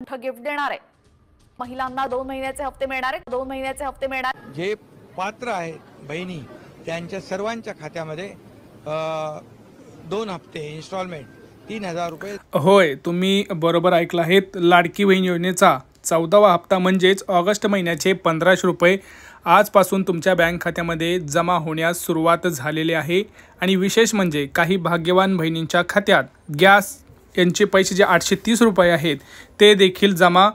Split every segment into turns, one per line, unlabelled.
Gift देणार आहे। महिलांना 2 महिन्याचे हप्ते मिळणार आहेत। 2 महिन्याचे हप्ते मिळणार।
जे पात्र आहेत बहिणी त्यांच्या सर्वांच्या खात्यामध्ये 2 हप्ते इन्स्टॉलमेंट 3000 रुपये।
होय, तुम्ही बरोबर ऐकलं आहेत। लाडकी बहीण योजनेचा 14वा हप्ता म्हणजेच ऑगस्ट महिन्याचे 1500 रुपये आजपासून तुमच्या बँक खात्यामध्ये जमा होण्यास सुरुवात झालेली आहे। आणि विशेष म्हणजे काही भाग्यवान बहिणींच्या खात्यात गॅस यांचे पैसे जे 830 रुपये आहेत ते देखील जमा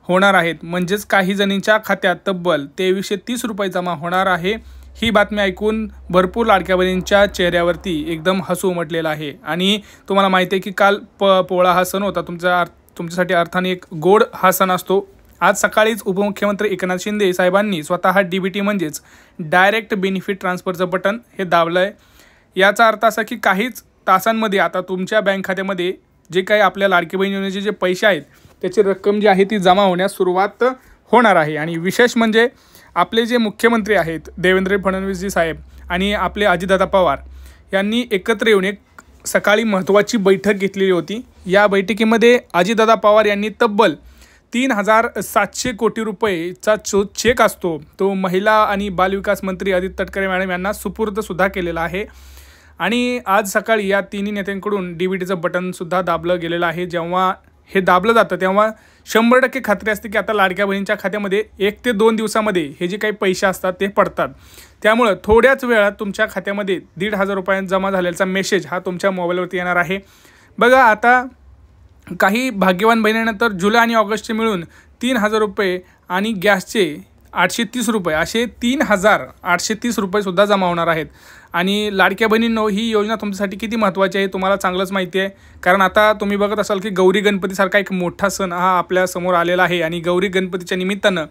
होणार आहेत। म्हणजेच काही जणींच्या खात्यात तब्बल 2330 रुपये जमा होणार आहे। ही बातमी ऐकून भरपूर लाडक्या बहिणींच्या चेहऱ्यावरती एकदम हसू उमटलेलं आहे। आणि तुम्हाला माहिती आहे की काल पोळा हा सण होता। तुमच्यासाठी अर्थाने एक गोड हा सण असतो। आज सकाळीच उपमुख्यमंत्री एकनाथ शिंदे साहेबांनी स्वतः डीबीटी म्हणजेच डायरेक्ट बेनिफिट ट्रान्सफरचं बटन हे दाबलं आहे। याचा अर्थ असा की काहीच तासांमध्ये आता तुमच्या बँक खात्यामध्ये जे काही आपल्या लाडकी बहीण योजनेचे जे पैसे आहेत त्याची रक्कम जी आहे ती जमा होण्यास सुरुवात होणार आहे। आणि विशेष म्हणजे आपले जे मुख्यमंत्री आहेत देवेंद्र फडणवीसजी साहेब आणि आपले अजितदादा पवार यांनी एकत्र येऊन एक सकाळी महत्त्वाची बैठक घेतलेली होती। या बैठकीमध्ये अजितदादा पवार यांनी तब्बल 3700 कोटी रुपयेचा चेक असतो तो महिला आणि बालविकास मंत्री आदित्य तटकरे मॅडम यांना सुपूर्द सुद्धा केलेला आहे। आणि आज सकाळी या तिन्ही नेत्यांकडून डीबीटीचं बटनसुद्धा दाबलं गेलेलं आहे। जेव्हा हे दाबलं जातं तेव्हा 100% खात्री असते की आता लाडक्या बहिणींच्या खात्यामध्ये 1 ते 2 दिवसामध्ये हे जे काही पैसे असतात ते पडतात। त्यामुळं थोड्याच वेळात तुमच्या खात्यामध्ये 1500 रुपयांचा जमा झालेला मेसेज हा तुमच्या मोबाईलवरती येणार आहे। बघा, आता काही भाग्यवान बहिणींनंतर जुलै आणि ऑगस्टचे मिळून 3000 रुपये आणि गॅसचे 830 रुपये असे 3830 रुपयेसुद्धा जमा होणार आहेत। आणि लाडक्या बहिणींनो, ही योजना तुमच्यासाठी किती महत्त्वाची आहे तुम्हाला चांगलंच माहिती आहे। कारण आता तुम्ही बघत असाल की गौरी गणपतीसारखा एक मोठा सण हा आपल्यासमोर आलेला आहे। आणि गौरी गणपतीच्या निमित्तानं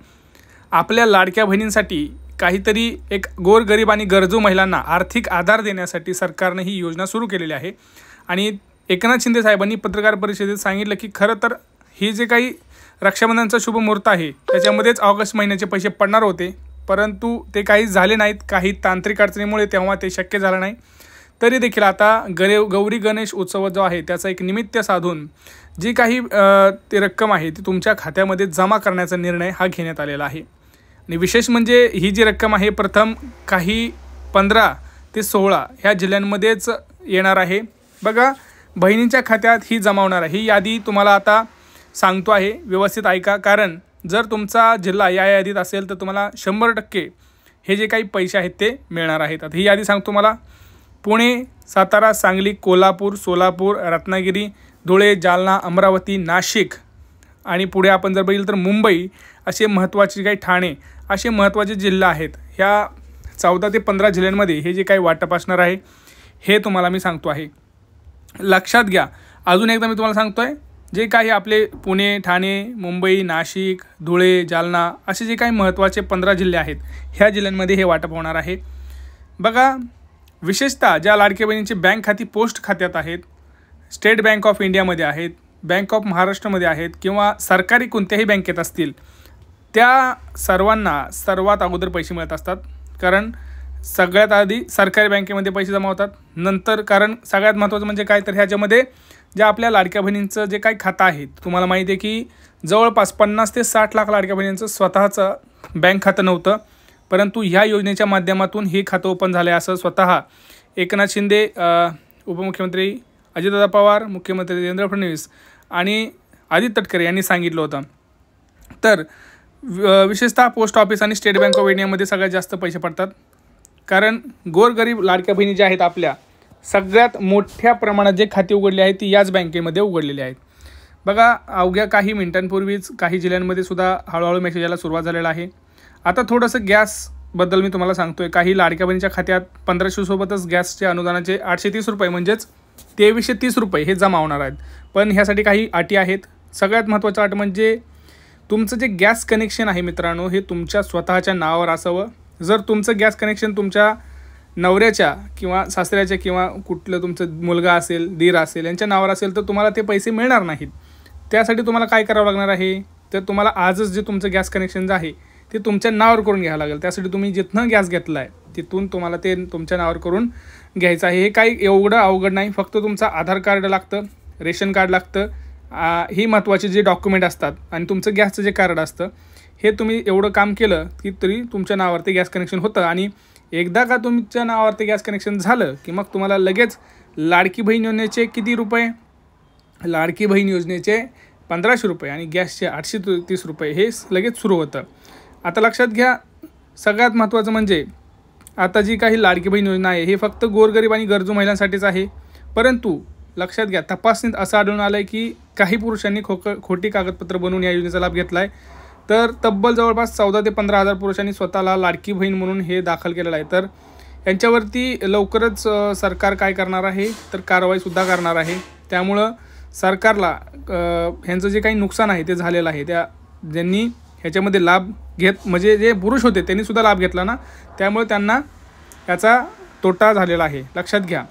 आपल्या लाडक्या बहिणींसाठी काहीतरी एक गोरगरीब आणि गरजू महिलांना आर्थिक आधार देण्यासाठी सरकारने ही योजना सुरू केलेली आहे। आणि एकनाथ शिंदे साहेबांनी पत्रकार परिषदेत सांगितलं की खरं तर ही जे काही रक्षाबंधनचा शुभ मुहूर्त आहे त्याच्यामध्येच ऑगस्ट महिन्याचे पैसे पडणार होते, परंतु ते काही झाले नाहीत। काही तांत्रिक अडचणीमुळे तेव्हा ते शक्य झालं नाही। तरी देखील आता गौरी गणेश उत्सव जो आहे त्याचा एक निमित्त साधून जी काही ती रक्कम आहे ती तुमच्या खात्यामध्ये जमा करण्याचा निर्णय हा घेण्यात आलेला आहे। आणि विशेष म्हणजे ही जी रक्कम आहे प्रथम काही 15 ते 16 ह्या जिल्ह्यांमध्येच येणार आहे। बघा, बहिणींच्या खात्यात ही जमा होणार आहे। ही यादी तुम्हाला आता सांगतो आहे, व्यवस्थित ऐका। कारण जर तुमचा जिल्हा या यादीत असेल तर तुम्हाला 100% हे जे काही पैसे आहेत ते मिळणार आहेत। आता ही यादी सांगतो तुम्हाला। पुणे, सातारा, सांगली, कोल्हापूर, सोलापूर, रत्नागिरी, धुळे, जालना, अमरावती, नाशिक आणि पुढे आपण जर बघितलं तर मुंबई असे महत्त्वाचे काही ठाणे असे महत्त्वाचे जिल्हे आहेत। ह्या 14 ते 15 जिल्ह्यांमध्ये हे जे काही वाटप असणार आहे हे तुम्हाला मी सांगतो आहे। लक्षात घ्या, अजून एकदा मी तुम्हाला सांगतो आहे, जे काही आपले पुणे, ठाणे, मुंबई, नाशिक, धुळे, जालना असे जे काही महत्त्वाचे 15 जिल्हे आहेत ह्या जिल्ह्यांमध्ये हे वाटप होणार आहे। बघा, विशेषतः ज्या लाडक्या बहिणींची बँक खाती पोस्ट खात्यात आहेत, स्टेट बँक ऑफ इंडियामध्ये आहेत, बँक ऑफ महाराष्ट्रमध्ये आहेत किंवा सरकारी कोणत्याही बँकेत असतील त्या सर्वांना सर्वात अगोदर पैसे मिळत असतात। कारण सगळ्यात आधी सरकारी बँकेमध्ये पैसे जमा होतात। नंतर कारण सगळ्यात महत्त्वाचं म्हणजे काय तर ह्याच्यामध्ये ज्या आपल्या लाडक्या बहिणींचं जे काही खातं आहे तुम्हाला माहिती आहे की जवळपास 50 ते 60 लाख लाडक्या बहिणींचं स्वतःचं बँक खातं नव्हतं, परंतु ह्या योजनेच्या माध्यमातून हे खातं ओपन झालं आहे असं स्वतः एकनाथ शिंदे, उपमुख्यमंत्री अजितदादा पवार, मुख्यमंत्री देवेंद्र फडणवीस आणि आदित्य तटकरे यांनी सांगितलं होतं। तर विशेषतः पोस्ट ऑफिस आणि स्टेट बँक ऑफ इंडियामध्ये सगळ्यात जास्त पैसे पडतात। कारण गोरगरीब लाडक्या बहिणी ज्या आहेत आपल्या सगळ्यात मोठ्या प्रमाणात जे खाते उघडले आहेत ती याच बँकेमध्ये उघडलेली आहेत। बघा, अवघ्या काही मिनिटांपूर्वीच काही जिल्ह्यांमध्ये सुद्धा हळूहळू मेसेज यायला सुरुवात झालेला आहे। आता थोडंसं गॅसबद्दल मी तुम्हाला सांगतो आहे। काही लाडक्या बहिणीच्या खात्यात 1500 सोबतच गॅसचे अनुदानाचे 830 रुपये म्हणजेच 2330 रुपये हे जमा होणार आहेत। पण ह्यासाठी काही अटी आहेत। सगळ्यात महत्त्वाचं अट म्हणजे तुमचं जे गॅस कनेक्शन आहे मित्रांनो हे तुमच्या स्वतःच्या नावावर असावं। जर तुमचं गॅस कनेक्शन तुमच्या नवऱ्याच्या किंवा सासऱ्याच्या किंवा कुठलं तुमचं मुलगा असेल, दीर असेल यांच्या नावावर असेल तर तुम्हाला ते पैसे मिळणार नाहीत। त्यासाठी तुम्हाला काय करावं लागणार आहे तर तुम्हाला आजच जे तुमचं गॅस कनेक्शन आहे ते तुमच्या नावावर करून घ्यावं लागेल। त्यासाठी तुम्ही जिथनं गॅस घेतला आहे तिथून तुम्हाला ते तुमच्या नावावर करून घ्यायचं आहे। हे काही एवढं अवघड नाही, फक्त तुमचं आधार कार्ड लागतं, रेशन कार्ड लागतं ही महत्त्वाचे जे डॉक्युमेंट असतात आणि तुमचं गॅसचं जे कार्ड असतं हे तुम्ही एवढं काम केलं की तरी तुमच्या नावावरती गॅस कनेक्शन होतं. आणि एकदा का तुमच्या नावावरती गॅस कनेक्शन झालं की मग तुम्हाला लगेच लाडकी बहीण योजनेचे किती रुपये, लाडकी बहीण योजनेचे 1500 रुपये आणि गॅसचे 830 रुपये हे लगेच सुरू होतं. आता लक्षात घ्या, सगळ्यात महत्त्वाचं म्हणजे आता जी काही लाडकी बहीण योजना आहे हे फक्त गोरगरीब आणि गरजू महिलांसाठीच आहे. परंतु लक्षात घ्या, तपासणीत असं आढळून आलं आहे की काही पुरुषांनी खोटी कागदपत्र बनवून या योजनेचा लाभ घेतला आहे. तर तब्बल जवळपास 14 ते 15 हजार पुरुषांनी स्वतःला लाडकी बहीण म्हणून हे दाखल केलेलं आहे. तर यांच्यावरती लवकरच सरकार काय करणार आहे तर कारवाईसुद्धा करणार आहे. त्यामुळं सरकारला ह्यांचं जे काही नुकसान आहे ते झालेलं आहे, ज्यांनी ह्याच्यामध्ये लाभ म्हणजे जे पुरुष होते त्यांनीसुद्धा लाभ घेतला ना, त्यामुळे त्यांना याचा तोटा झालेला आहे. लक्षात घ्या,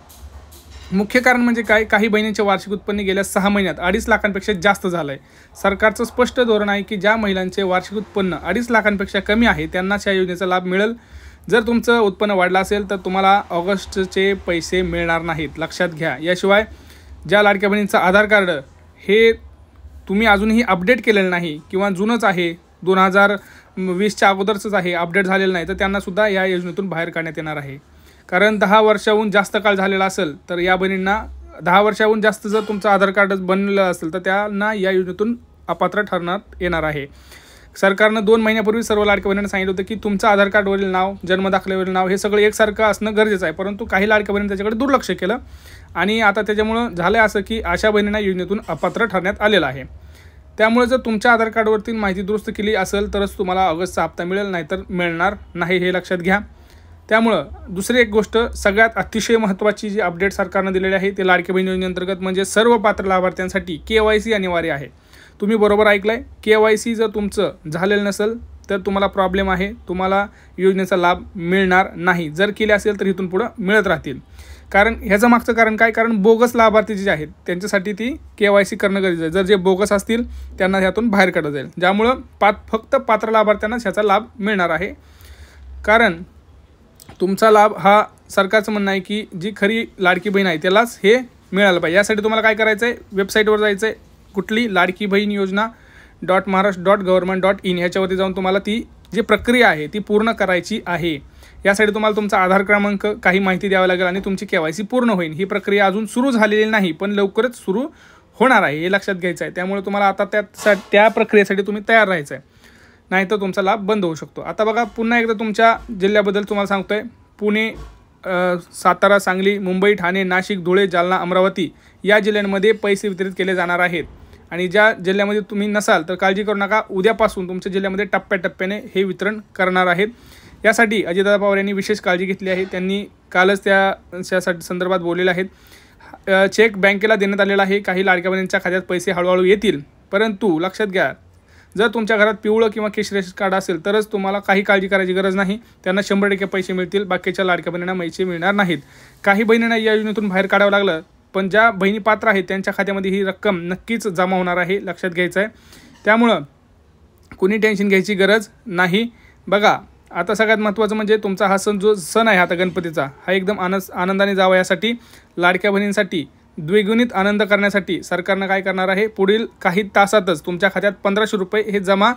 मुख्य कारण म्हणजे काय, काही बहिणींचे वार्षिक उत्पन्न गेल्या 6 महिन्यात 2.5 लाखांपेक्षा जास्त झालं आहे. सरकारचं स्पष्ट धोरण आहे की ज्या महिलांचे वार्षिक उत्पन्न 2.5 लाखांपेक्षा कमी आहे त्यांनाच या योजनेचा लाभ मिळेल. जर तुमचं उत्पन्न वाढलं असेल तर तुम्हाला ऑगस्टचे पैसे मिळणार नाहीत. लक्षात घ्या. याशिवाय ज्या लाडक्या बहिणींचं आधार कार्ड हे तुम्ही अजूनही अपडेट केलेलं नाही किंवा जुनंच आहे, 2020च्या अगोदरचंच आहे, अपडेट झालेलं नाही, तर त्यांनासुद्धा या योजनेतून बाहेर काढण्यात येणार आहे. कारण 10 वर्षाहून जास्त काळ झालेला असेल तर या बहिणींना 10 वर्षाहून जास्त जर तुमचं आधार कार्ड बनलेलं असेल तर त्यांना या योजनेतून अपात्र ठरण्यात येणार आहे. सरकारनं 2 महिन्यापूर्वी सर्व लाडक्या बहिणींना सांगितलं होतं की तुमचं आधार कार्डवरील नाव, जन्मदाखल्यावरील नाव हे सगळं एकसारखं असणं गरजेचं आहे. परंतु काही लाडक्या बहिणींनी त्याच्याकडे दुर्लक्ष केलं आणि आता त्याच्यामुळं झालं असं की अशा बहिणींना योजनेतून अपात्र ठरण्यात आलेलं आहे. त्यामुळे जर तुमच्या आधार कार्डवरती माहिती दुरुस्त केली असेल तरच तुम्हाला ऑगस्टचा हप्ता मिळेल, नाहीतर मिळणार नाही, हे लक्षात घ्या. त्यामुळं दुसरी एक गोष्ट सगळ्यात अतिशय महत्त्वाची जी अपडेट सरकारनं दिलेली आहे ते लाडकी बहीण योजनेअंतर्गत म्हणजे सर्व पात्र लाभार्थ्यांसाठी KYC अनिवार्य आहे. तुम्ही बरोबर ऐकलं आहे. KYC जर तुमचं झालेलं नसेल तर तुम्हाला प्रॉब्लेम आहे, तुम्हाला योजनेचा लाभ मिळणार नाही. जर केले असेल तर इथून पुढं मिळत राहतील. कारण ह्याचं मागचं कारण काय, कारण बोगस लाभार्थी जे आहेत त्यांच्यासाठी ती KYC करणं गरजेचं आहे. जर जे बोगस असतील त्यांना ह्यातून बाहेर काढलं जाईल, ज्यामुळं फक्त पात्र लाभार्थ्यांनाच ह्याचा लाभ मिळणार आहे. कारण तुमचा लाभ हा सरकारचं म्हणणं आहे की जी खरी लाडकी बहीण आहे त्यालाच हे मिळालं पाहिजे. यासाठी तुम्हाला काय करायचं आहे, वेबसाईटवर जायचं आहे, कुठली लाडकी बहीण योजना .महाराष्ट्र.gov.in ह्याच्यावरती जाऊन तुम्हाला ती जी प्रक्रिया आहे ती पूर्ण करायची आहे. यासाठी तुम्हाला तुमचा आधार क्रमांक, काही माहिती द्यावी लागेल आणि तुमची KYC पूर्ण होईल. ही प्रक्रिया अजून सुरू झालेली नाही पण लवकरच सुरू होणार आहे, हे लक्षात घ्यायचं आहे. त्यामुळे तुम्हाला आता त्या प्रक्रियेसाठी तुम्ही तयार राहायचं आहे, नाहीतर तुमचा लाभ बंद होऊ शकतो. आता बघा, पुन्हा एकदा तुमच्या जिल्ह्याबद्दल तुम्हाला सांगतोय. पुणे, सातारा, सांगली, मुंबई, ठाणे, नाशिक, धुळे, जालना, अमरावती या जिल्ह्यांमध्ये पैसे वितरित केले जाणार आहेत. आणि ज्या जिल्ह्यामध्ये तुम्ही नसाल तर काळजी करू नका, उद्यापासून तुमच्या जिल्ह्यामध्ये टप्प्याटप्प्याने हे वितरण करणार आहेत. यासाठी अजितदादा पवार यांनी विशेष काळजी घेतली आहे. त्यांनी कालच त्यासाठी संदर्भात बोललेले आहेत. चेक बँकेला देण्यात आलेला आहे. काही लाडक्या बहिणींच्या खात्यात पैसे हळूहळू येतील. परंतु लक्षात घ्या, जर तुमच्या घरात पिवळं किंवा केशरी रेशन कार्ड असेल तरच तुम्हाला काही काळजी करायची गरज नाही. त्यांना 100% पैसे मिळतील, बाकीच्या लाडक्या बहिणींना पैसे मिळणार नाहीत. काही बहिणींना या योजनेतून बाहेर काढावं लागलं, पण ज्या बहिणी पात्र आहेत त्यांच्या खात्यामध्ये ही रक्कम नक्कीच जमा होणार आहे, लक्षात घ्यायचं आहे. त्यामुळं कुणी टेन्शन घ्यायची गरज नाही. बघा, आता सगळ्यात महत्त्वाचं म्हणजे तुमचा हा सण आहे आता गणपतीचा, हा एकदम आनंदाने जावा यासाठी लाडक्या बहिणींसाठी द्विगुणित आनंद करण्यासाठी सरकारनं काय करणार आहे, पुढील काही तासातच तुमच्या खात्यात 1500 रुपये हे जमा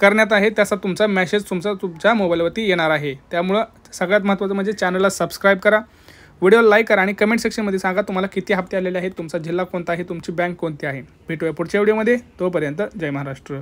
करण्यात आहे. त्याचा तुमचा मेसेज तुमच्या मोबाईलवरती येणार आहे. त्यामुळं सगळ्यात महत्त्वाचं म्हणजे चॅनलला सबस्क्राईब करा, व्हिडिओला लाईक करा आणि कमेंट सेक्शनमध्ये सांगा तुम्हाला किती हप्ते आलेले आहेत, तुमचा जिल्हा कोणता आहे, तुमची बँक कोणती आहे. भेटूया पुढच्या व्हिडिओमध्ये. तोपर्यंत जय महाराष्ट्र.